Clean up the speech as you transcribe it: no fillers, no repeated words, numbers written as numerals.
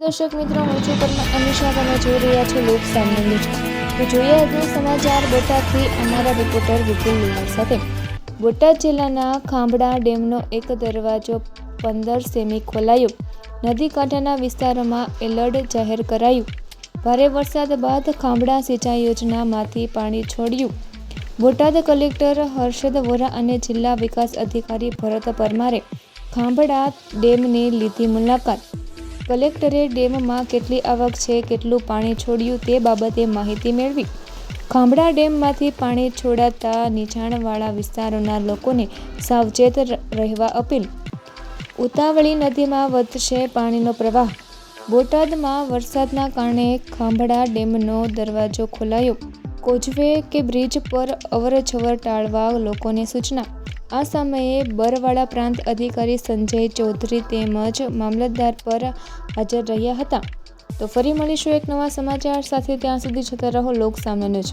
દર્શક મિત્રો, હું છું અમીષા. તમે જોઈ રહ્યા છો લોક સામને ન્યૂઝ. તો જોઈએ આજે સમાચાર બોટાદથી અમારા રિપોર્ટર વિપુલ લીમર સાથે. બોટાદ જિલ્લાના ખાંભડા ડેમનો એક દરવાજો 15 સેમી ખોલાયો. નદી કાંઠાના વિસ્તારોમાં એલર્ટ જાહેર કરાયું. ભારે વરસાદ બાદ ખાંભડા સિંચાઈ યોજનામાંથી પાણી છોડ્યું. બોટાદ કલેક્ટર હર્ષદ વોરા અને જિલ્લા વિકાસ અધિકારી ભરત પરમારે ખાંભડા ડેમની લીધી મુલાકાત. કલેક્ટરે ડેમમાં કેટલી આવક છે, કેટલું પાણી છોડ્યું તે બાબતે માહિતી મેળવી. ખાંભડા ડેમમાંથી પાણી છોડાતા નીચાણવાળા વિસ્તારોના લોકોને સાવચેત રહેવા અપીલ. ઉતાવળી નદીમાં વધશે પાણીનો પ્રવાહ. બોટાદમાં વરસાદના કારણે ખાંભડા ડેમનો દરવાજો ખોલાયો. કોઝવે કે બ્રિજ પર અવરજવર ટાળવા લોકોને સૂચના. આ સમયે બરવાળા પ્રાંત અધિકારી સંજય ચૌધરી તેમજ મામલતદાર પર હાજર રહ્યા હતા. તો ફરી મળીશું એક નવા સમાચાર સાથે. ત્યાં સુધી જોતા રહો લોક સામને ન્યૂઝ.